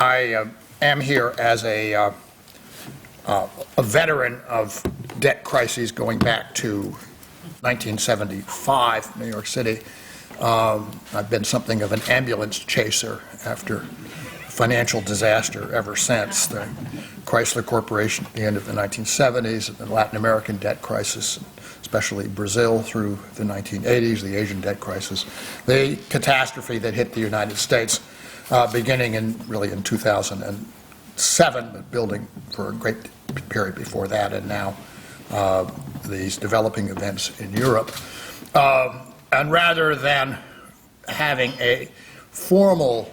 I am here as a veteran of debt crises going back to 1975, New York City. I've been something of an ambulance chaser after financial disaster ever since. The Chrysler Corporation at the end of the 1970s, the Latin American debt crisis, especially Brazil through the 1980s, the Asian debt crisis, the catastrophe that hit the United States beginning in 2007, but building for a great period before that, and now these developing events in Europe. And rather than having a formal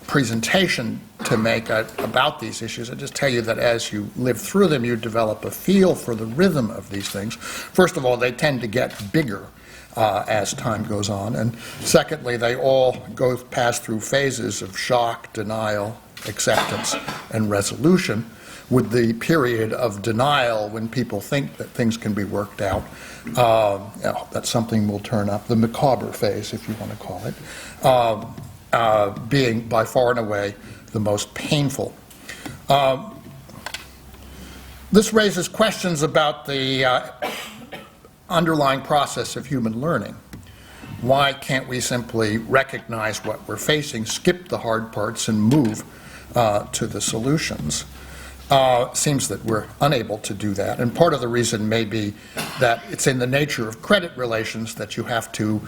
presentation to make about these issues, I just tell you that as you live through them, you develop a feel for the rhythm of these things. First of all, they tend to get bigger as time goes on, and secondly, they all pass through phases of shock, denial, acceptance, and resolution, with the period of denial when people think that things can be worked out, that something will turn up, the macabre phase, if you want to call it, being by far and away the most painful. This raises questions about the underlying process of human learning. Why can't we simply recognize what we're facing, skip the hard parts, and move to the solutions? Seems that we're unable to do that, and part of the reason may be that it's in the nature of credit relations that you have to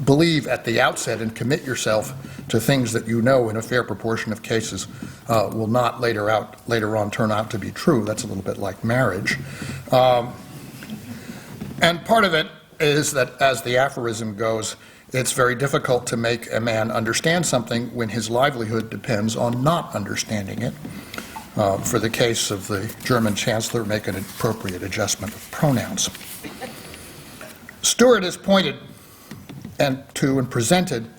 believe at the outset and commit yourself to things that you know in a fair proportion of cases will not later on turn out to be true. That's a little bit like marriage. And part of it is that, as the aphorism goes, it's very difficult to make a man understand something when his livelihood depends on not understanding it. For the case of the German chancellor, make an appropriate adjustment of pronouns. Stewart has pointed and presented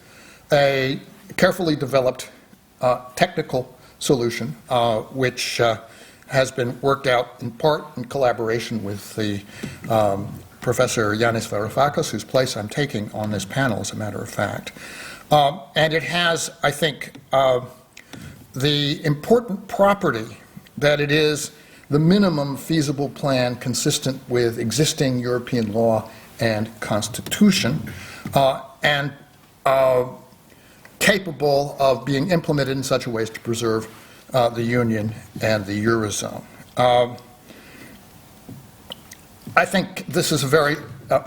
a carefully developed technical solution, which has been worked out in part in collaboration with the Professor Yanis Varoufakis, whose place I'm taking on this panel, as a matter of fact. And it has, I think, the important property that it is the minimum feasible plan consistent with existing European law and constitution, and capable of being implemented in such a way as to preserve the Union and the Eurozone. I think this is a very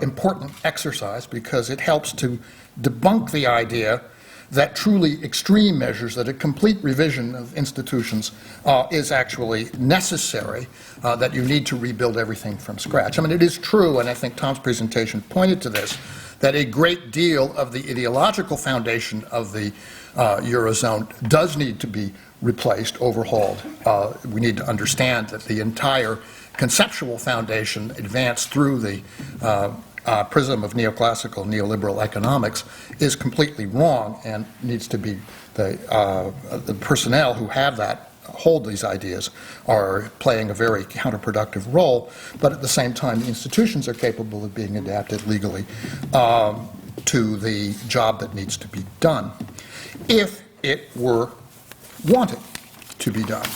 important exercise because it helps to debunk the idea that truly extreme measures, that a complete revision of institutions is actually necessary, that you need to rebuild everything from scratch. I mean, it is true, and I think Tom's presentation pointed to this, that a great deal of the ideological foundation of the Eurozone does need to be replaced, overhauled. We need to understand that the entire conceptual foundation advanced through the prism of neoclassical neoliberal economics is completely wrong and needs to be the personnel who hold these ideas are playing a very counterproductive role, but at the same time the institutions are capable of being adapted legally to the job that needs to be done, if it were wanted to be done.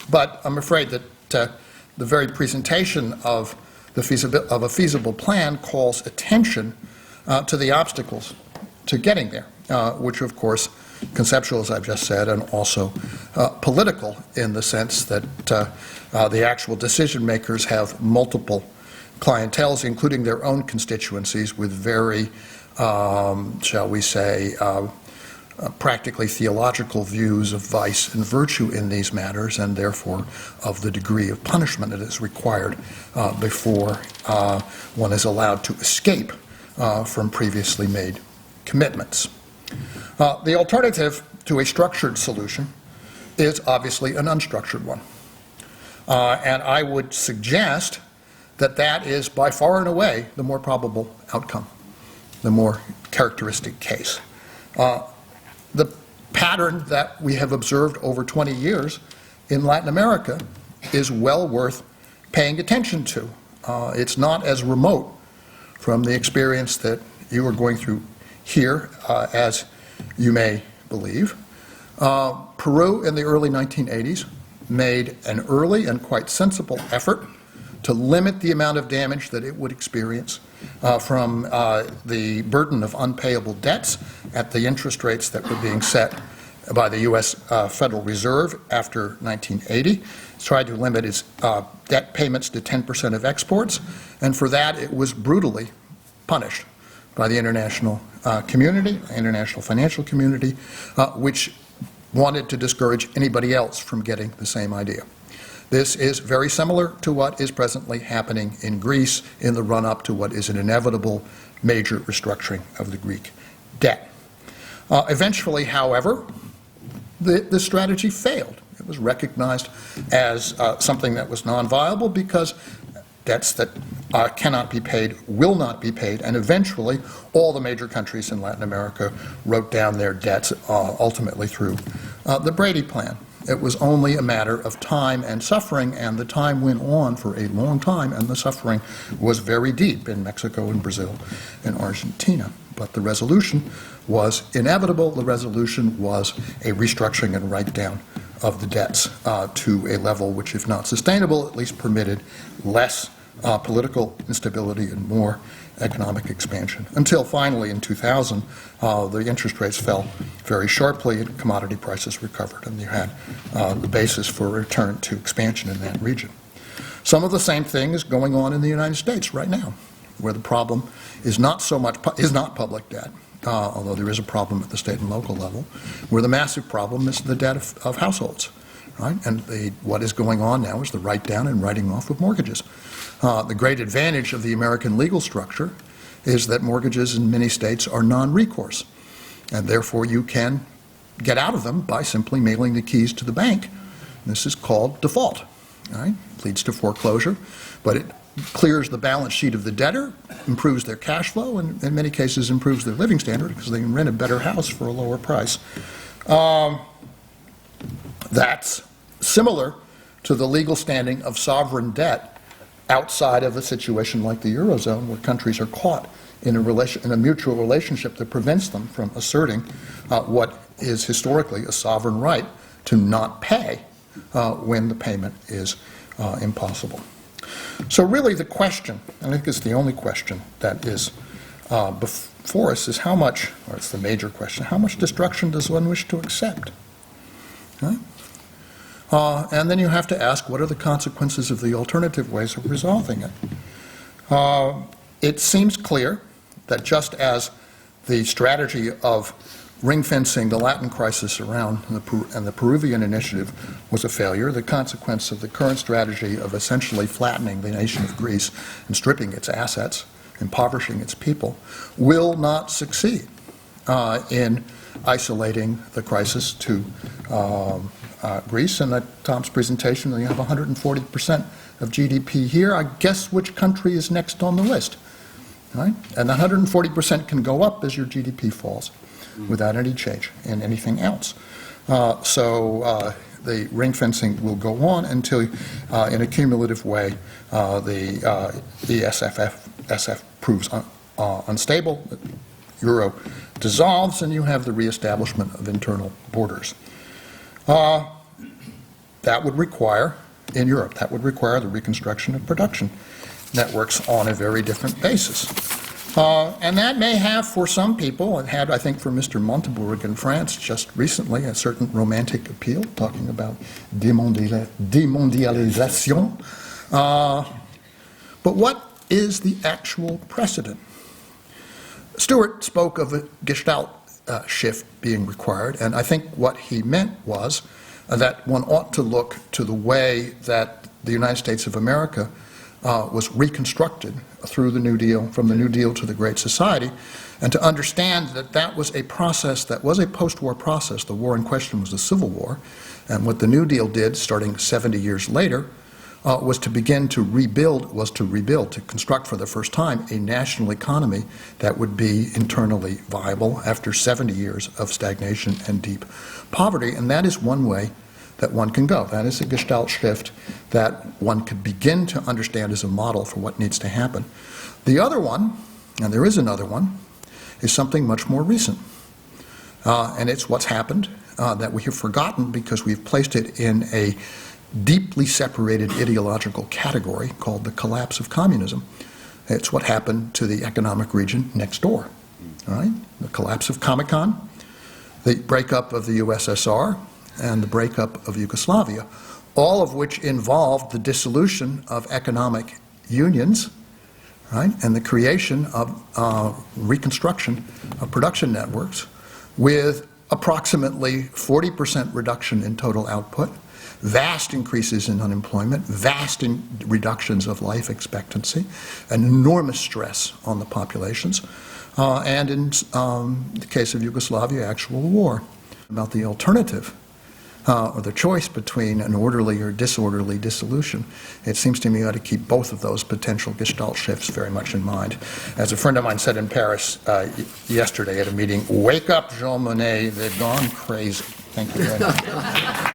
But I'm afraid that the very presentation of a feasible plan calls attention to the obstacles to getting there, which of course conceptual, as I've just said, and also political in the sense that the actual decision makers have multiple clienteles, including their own constituencies, with very, shall we say, practically theological views of vice and virtue in these matters, and therefore of the degree of punishment that is required before one is allowed to escape from previously made commitments. The alternative to a structured solution is obviously an unstructured one. And I would suggest that that is by far and away the more probable outcome, the more characteristic case. The pattern that we have observed over 20 years in Latin America is well worth paying attention to. It's not as remote from the experience that you are going through here, as you may believe. Peru in the early 1980s made an early and quite sensible effort to limit the amount of damage that it would experience from the burden of unpayable debts at the interest rates that were being set by the U.S. Federal Reserve after 1980. It's tried to limit its debt payments to 10% of exports, and for that it was brutally punished by the international community, international financial community, which wanted to discourage anybody else from getting the same idea. This is very similar to what is presently happening in Greece in the run-up to what is an inevitable major restructuring of the Greek debt. Eventually, however, the strategy failed. It was recognized as something that was non-viable because debts that cannot be paid will not be paid, and eventually all the major countries in Latin America wrote down their debts ultimately through the Brady Plan. It was only a matter of time and suffering, and the time went on for a long time, and the suffering was very deep in Mexico and Brazil and Argentina. But the resolution was inevitable. The resolution was a restructuring and write-down of the debts to a level which, if not sustainable, at least permitted less political instability and more economic expansion, until finally in 2000 the interest rates fell very sharply and commodity prices recovered, and you had the basis for a return to expansion in that region. Some of the same thing is going on in the United States right now, where the problem is not so much is not public debt, although there is a problem at the state and local level, where the massive problem is the debt of households. Right? And what is going on now is the write-down and writing off of mortgages. The great advantage of the American legal structure is that mortgages in many states are non-recourse, and therefore you can get out of them by simply mailing the keys to the bank. This is called default. Right? It leads to foreclosure, but it clears the balance sheet of the debtor, improves their cash flow, and in many cases improves their living standard because they can rent a better house for a lower price. That's similar to the legal standing of sovereign debt outside of a situation like the Eurozone, where countries are caught in a mutual relationship that prevents them from asserting what is historically a sovereign right to not pay when the payment is impossible. So really the question, and I think it's the only question that is before us, is how much, or it's the major question, how much destruction does one wish to accept? Right? And then you have to ask, what are the consequences of the alternative ways of resolving it? It seems clear that just as the strategy of ring-fencing the Latin crisis around and the Peruvian initiative was a failure, the consequence of the current strategy of essentially flattening the nation of Greece and stripping its assets, impoverishing its people, will not succeed in isolating the crisis to Greece. And at Tom's presentation, you have 140% of GDP here. I guess which country is next on the list, right? And 140% can go up as your GDP falls without any change in anything else. So the ring fencing will go on until, in a cumulative way, the SF proves unstable, the euro dissolves, and you have the reestablishment of internal borders. That would require, in Europe, that would require the reconstruction of production networks on a very different basis. And that may have, for some people, it had, I think, for Mr. Montebourg in France just recently, a certain romantic appeal, talking about demondialisation. But what is the actual precedent? Stewart spoke of a gestalt shift being required, and I think what he meant was that one ought to look to the way that the United States of America was reconstructed through the New Deal, from the New Deal to the Great Society, and to understand that that was a process that was a post-war process. The war in question was the Civil War, and what the New Deal did, starting 70 years later, was to begin to rebuild, to construct for the first time a national economy that would be internally viable after 70 years of stagnation and deep poverty. And that is one way that one can go. That is a gestalt shift that one could begin to understand as a model for what needs to happen. The other one, and there is another one, is something much more recent. And it's what's happened that we have forgotten because we've placed it in a deeply separated ideological category called the collapse of communism. It's what happened to the economic region next door. All right? The collapse of Comecon, the breakup of the USSR, and the breakup of Yugoslavia, all of which involved the dissolution of economic unions, right, and the creation of reconstruction of production networks with approximately 40% reduction in total output, vast increases in unemployment, vast reductions of life expectancy, an enormous stress on the populations, and in the case of Yugoslavia, actual war. About the alternative, or the choice between an orderly or disorderly dissolution, it seems to me you ought to keep both of those potential gestalt shifts very much in mind. As a friend of mine said in Paris yesterday at a meeting, "Wake up, Jean Monnet, they've gone crazy." Thank you very much.